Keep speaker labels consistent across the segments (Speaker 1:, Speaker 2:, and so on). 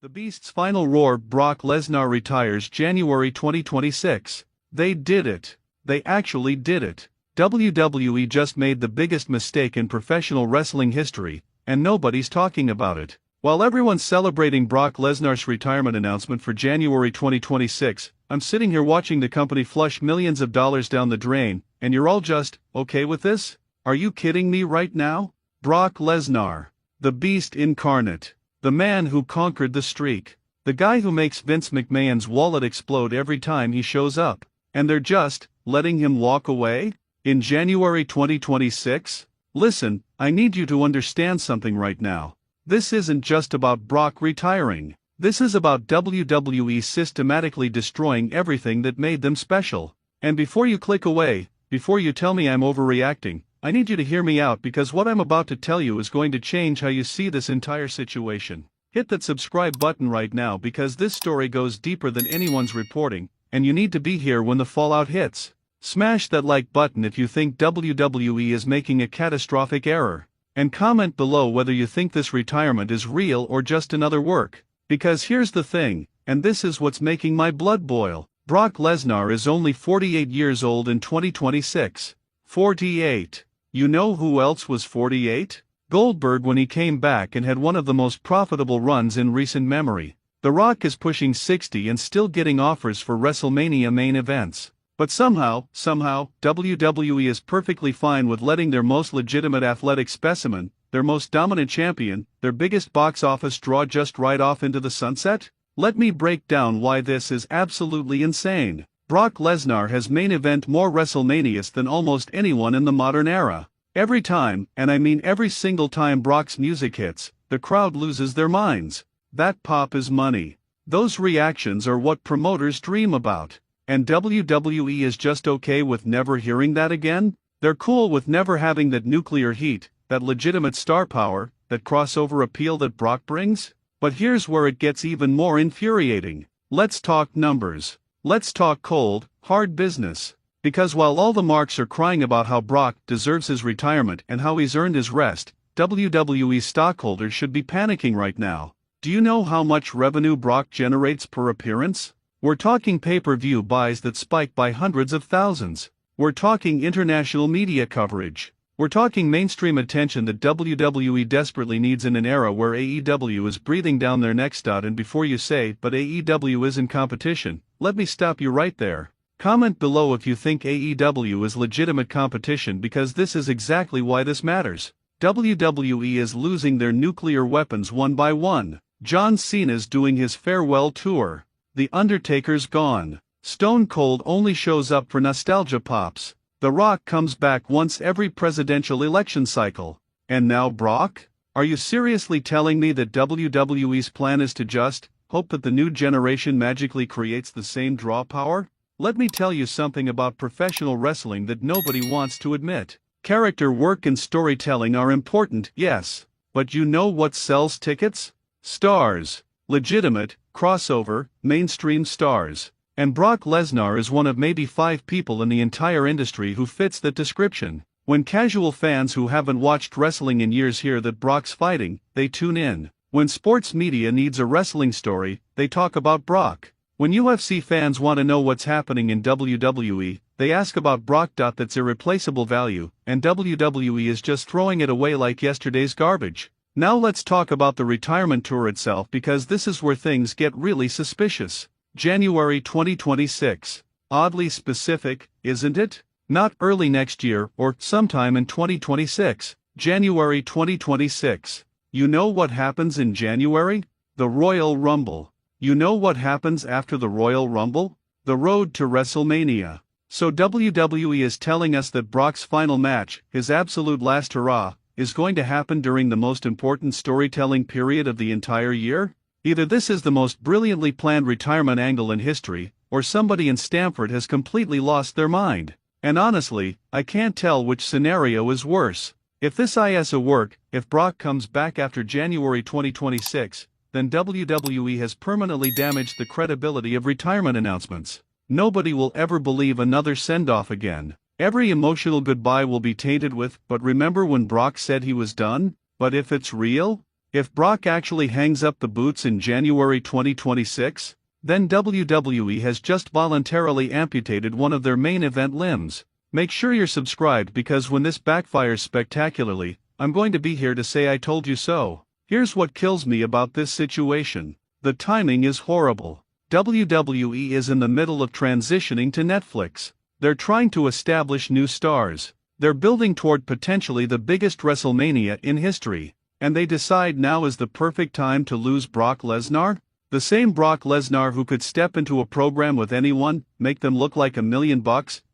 Speaker 1: The Beast's final roar. Brock Lesnar retires January 2026. They did it. They actually did it. WWE just made the biggest mistake in professional wrestling history, and nobody's talking about it. While everyone's celebrating Brock Lesnar's retirement announcement for January 2026, I'm sitting here watching the company flush millions of dollars down the drain, and you're all just okay with this? Are you kidding me right now? Brock Lesnar, the Beast incarnate, the man who conquered the streak, the guy who makes Vince McMahon's wallet explode every time he shows up, and they're just letting him walk away? In January 2026? Listen, I need you to understand something right now. This isn't just about Brock retiring. This is about WWE systematically destroying everything that made them special. And before you click away, before you tell me I'm overreacting, I need you to hear me out because what I'm about to tell you is going to change how you see this entire situation. Hit that subscribe button right now because this story goes deeper than anyone's reporting, and you need to be here when the fallout hits. Smash that like button if you think WWE is making a catastrophic error. And comment below whether you think this retirement is real or just another work. Because here's the thing, and this is what's making my blood boil. Brock Lesnar is only 48 years old in 2026. 48. You know who else was 48? Goldberg when he came back and had one of the most profitable runs in recent memory. The Rock is pushing 60 and still getting offers for WrestleMania main events. But somehow, WWE is perfectly fine with letting their most legitimate athletic specimen, their most dominant champion, their biggest box office draw just ride off into the sunset? Let me break down why this is absolutely insane. Brock Lesnar has main event more WrestleManias than almost anyone in the modern era. Every time, and I mean every single time Brock's music hits, the crowd loses their minds. That pop is money. Those reactions are what promoters dream about. And WWE is just okay with never hearing that again? They're cool with never having that nuclear heat, that legitimate star power, that crossover appeal that Brock brings? But here's where it gets even more infuriating. Let's talk numbers. Let's talk cold, hard business. Because while all the marks are crying about how Brock deserves his retirement and how he's earned his rest, WWE stockholders should be panicking right now. Do you know how much revenue Brock generates per appearance? We're talking pay-per-view buys that spike by hundreds of thousands. We're talking international media coverage. We're talking mainstream attention that WWE desperately needs in an era where AEW is breathing down their necks. And before you say, but AEW isn't competition, let me stop you right there. Comment below if you think AEW is legitimate competition because this is exactly why this matters. WWE is losing their nuclear weapons one by one. John Cena's doing his farewell tour. The Undertaker's gone. Stone Cold only shows up for nostalgia pops. The Rock comes back once every presidential election cycle. And now Brock? Are you seriously telling me that WWE's plan is to just hope that the new generation magically creates the same draw power? Let me tell you something about professional wrestling that nobody wants to admit. Character work and storytelling are important, yes. But you know what sells tickets? Stars. Legitimate, crossover, mainstream stars. And Brock Lesnar is one of maybe 5 people in the entire industry who fits that description. When casual fans who haven't watched wrestling in years hear that Brock's fighting, they tune in. When sports media needs a wrestling story, they talk about Brock. When UFC fans want to know what's happening in WWE, they ask about Brock. That's irreplaceable value, and WWE is just throwing it away like yesterday's garbage. Now let's talk about the retirement tour itself because this is where things get really suspicious. January 2026. Oddly specific, isn't it? Not early next year or sometime in 2026. January 2026. You know what happens in January? The Royal Rumble. You know what happens after the Royal Rumble? The road to WrestleMania. So WWE is telling us that Brock's final match, his absolute last hurrah, is going to happen during the most important storytelling period of the entire year? Either this is the most brilliantly planned retirement angle in history, or somebody in Stamford has completely lost their mind. And honestly, I can't tell which scenario is worse. If this is a work, if Brock comes back after January 2026, then WWE has permanently damaged the credibility of retirement announcements. Nobody will ever believe another send-off again. Every emotional goodbye will be tainted with, but remember when Brock said he was done? But if it's real? If Brock actually hangs up the boots in January 2026, then WWE has just voluntarily amputated one of their main event limbs. Make sure you're subscribed because when this backfires spectacularly, I'm going to be here to say I told you so. Here's what kills me about this situation. The timing is horrible. WWE is in the middle of transitioning to Netflix. They're trying to establish new stars. They're building toward potentially the biggest WrestleMania in history. And they decide now is the perfect time to lose Brock Lesnar? The same Brock Lesnar who could step into a program with anyone, make them look like $1 million,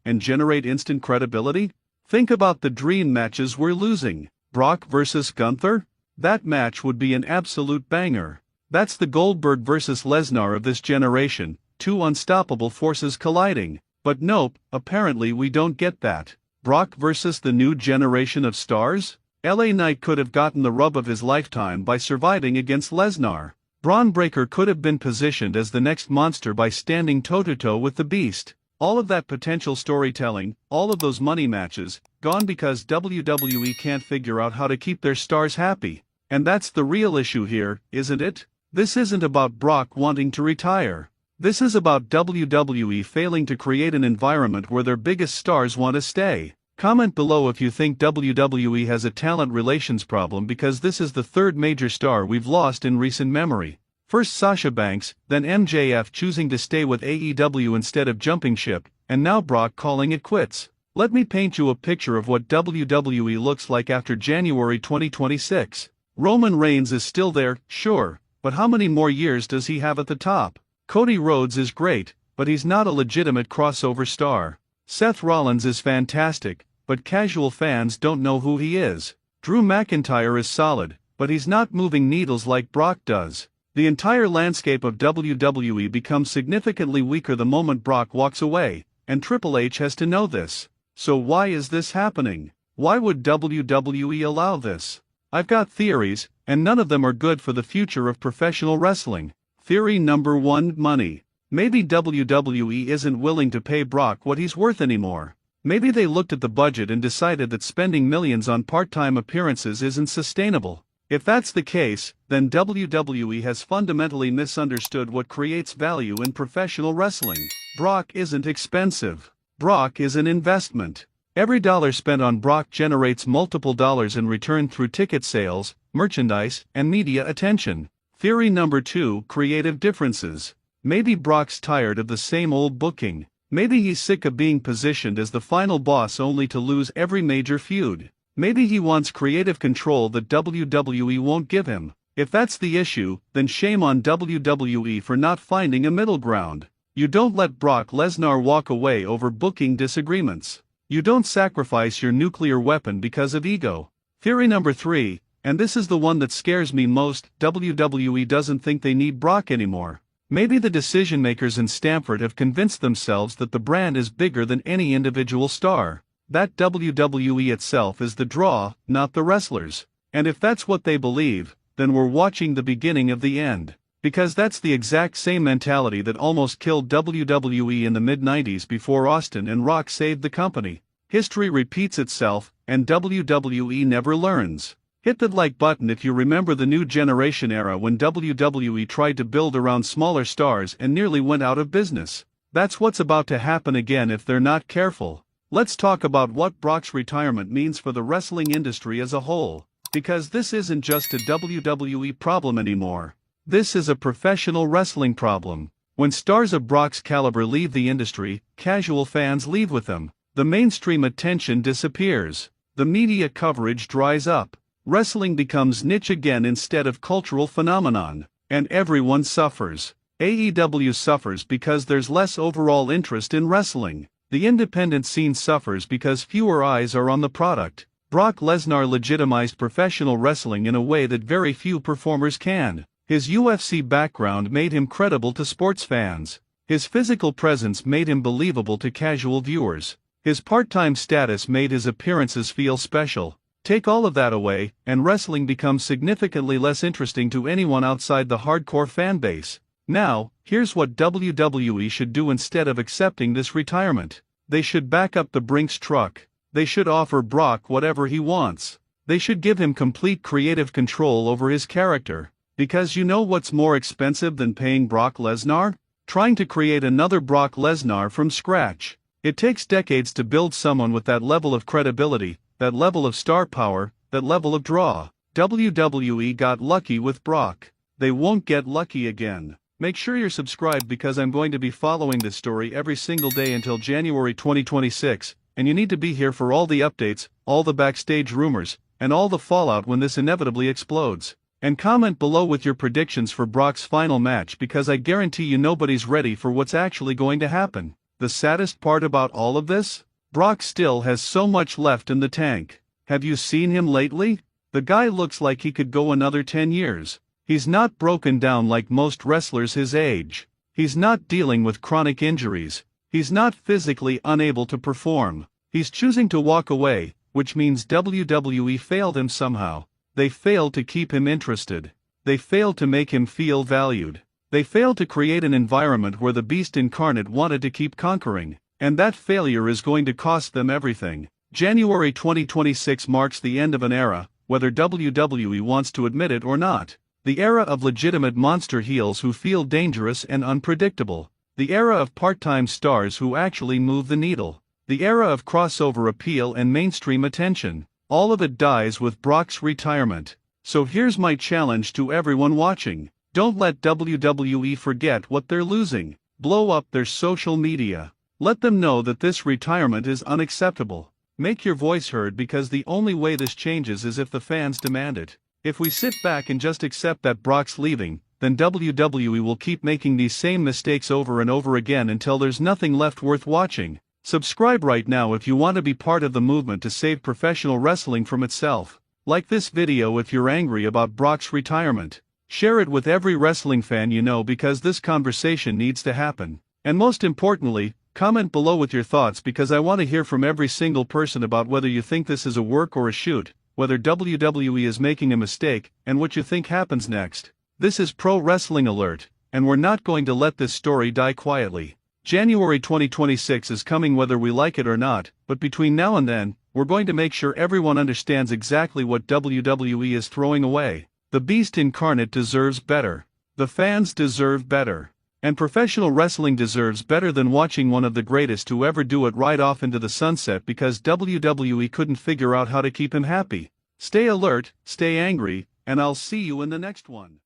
Speaker 1: and generate instant credibility? Think about the dream matches we're losing. Brock versus Gunther? That match would be an absolute banger. That's the Goldberg versus Lesnar of this generation, two unstoppable forces colliding. But nope, apparently we don't get that. Brock versus the new generation of stars? LA Knight could have gotten the rub of his lifetime by surviving against Lesnar. Braun Breaker could have been positioned as the next monster by standing toe-to-toe with the Beast. All of that potential storytelling, all of those money matches, gone because WWE can't figure out how to keep their stars happy. And that's the real issue here, isn't it? This isn't about Brock wanting to retire. This is about WWE failing to create an environment where their biggest stars want to stay. Comment below if you think WWE has a talent relations problem because this is the third major star we've lost in recent memory. First Sasha Banks, then MJF choosing to stay with AEW instead of jumping ship, and now Brock calling it quits. Let me paint you a picture of what WWE looks like after January 2026. Roman Reigns is still there, sure, but how many more years does he have at the top? Cody Rhodes is great, but he's not a legitimate crossover star. Seth Rollins is fantastic, but casual fans don't know who he is. Drew McIntyre is solid, but he's not moving needles like Brock does. The entire landscape of WWE becomes significantly weaker the moment Brock walks away, and Triple H has to know this. So why is this happening? Why would WWE allow this? I've got theories, and none of them are good for the future of professional wrestling. Theory number 1: money. Maybe WWE isn't willing to pay Brock what he's worth anymore. Maybe they looked at the budget and decided that spending millions on part-time appearances isn't sustainable. If that's the case, then WWE has fundamentally misunderstood what creates value in professional wrestling. Brock isn't expensive. Brock is an investment. Every dollar spent on Brock generates multiple dollars in return through ticket sales, merchandise, and media attention. Theory number 2: creative differences. Maybe Brock's tired of the same old booking. Maybe he's sick of being positioned as the final boss only to lose every major feud. Maybe he wants creative control that WWE won't give him. If that's the issue, then shame on WWE for not finding a middle ground. You don't let Brock Lesnar walk away over booking disagreements. You don't sacrifice your nuclear weapon because of ego. Theory number 3, and this is the one that scares me most: WWE doesn't think they need Brock anymore. Maybe the decision makers in Stamford have convinced themselves that the brand is bigger than any individual star. That WWE itself is the draw, not the wrestlers. And if that's what they believe, then we're watching the beginning of the end. Because that's the exact same mentality that almost killed WWE in the mid-90s before Austin and Rock saved the company. History repeats itself, and WWE never learns. Hit that like button if you remember the new generation era when WWE tried to build around smaller stars and nearly went out of business. That's what's about to happen again if they're not careful. Let's talk about what Brock's retirement means for the wrestling industry as a whole. Because this isn't just a WWE problem anymore. This is a professional wrestling problem. When stars of Brock's caliber leave the industry, casual fans leave with them. The mainstream attention disappears. The media coverage dries up. Wrestling becomes niche again instead of cultural phenomenon. And everyone suffers. AEW suffers because there's less overall interest in wrestling. The independent scene suffers because fewer eyes are on the product. Brock Lesnar legitimized professional wrestling in a way that very few performers can. His UFC background made him credible to sports fans. His physical presence made him believable to casual viewers. His part-time status made his appearances feel special. Take all of that away, and wrestling becomes significantly less interesting to anyone outside the hardcore fan base. Now, here's what WWE should do instead of accepting this retirement. They should back up the Brinks truck. They should offer Brock whatever he wants. They should give him complete creative control over his character. Because you know what's more expensive than paying Brock Lesnar? Trying to create another Brock Lesnar from scratch. It takes decades to build someone with that level of credibility, that level of star power, that level of draw. WWE got lucky with Brock. They won't get lucky again. Make sure you're subscribed because I'm going to be following this story every single day until January 2026, and you need to be here for all the updates, all the backstage rumors, and all the fallout when this inevitably explodes. And comment below with your predictions for Brock's final match because I guarantee you nobody's ready for what's actually going to happen. The saddest part about all of this? Brock still has so much left in the tank. Have you seen him lately? The guy looks like he could go another 10 years. He's not broken down like most wrestlers his age. He's not dealing with chronic injuries. He's not physically unable to perform. He's choosing to walk away, which means WWE failed him somehow. They failed to keep him interested. They failed to make him feel valued. They failed to create an environment where the beast incarnate wanted to keep conquering. And that failure is going to cost them everything. January 2026 marks the end of an era, whether WWE wants to admit it or not. The era of legitimate monster heels who feel dangerous and unpredictable. The era of part-time stars who actually move the needle. The era of crossover appeal and mainstream attention. All of it dies with Brock's retirement. So here's my challenge to everyone watching. Don't let WWE forget what they're losing. Blow up their social media. Let them know that this retirement is unacceptable. Make your voice heard because the only way this changes is if the fans demand it. If we sit back and just accept that Brock's leaving, then WWE will keep making these same mistakes over and over again until there's nothing left worth watching. Subscribe right now if you want to be part of the movement to save professional wrestling from itself. Like this video if you're angry about Brock's retirement. Share it with every wrestling fan you know because this conversation needs to happen. And most importantly, comment below with your thoughts because I want to hear from every single person about whether you think this is a work or a shoot, whether WWE is making a mistake, and what you think happens next. This is Pro Wrestling Alert, and we're not going to let this story die quietly. January 2026 is coming whether we like it or not, but between now and then, we're going to make sure everyone understands exactly what WWE is throwing away. The Beast Incarnate deserves better. The fans deserve better. And professional wrestling deserves better than watching one of the greatest to ever do it right off into the sunset because WWE couldn't figure out how to keep him happy. Stay alert, stay angry, and I'll see you in the next one.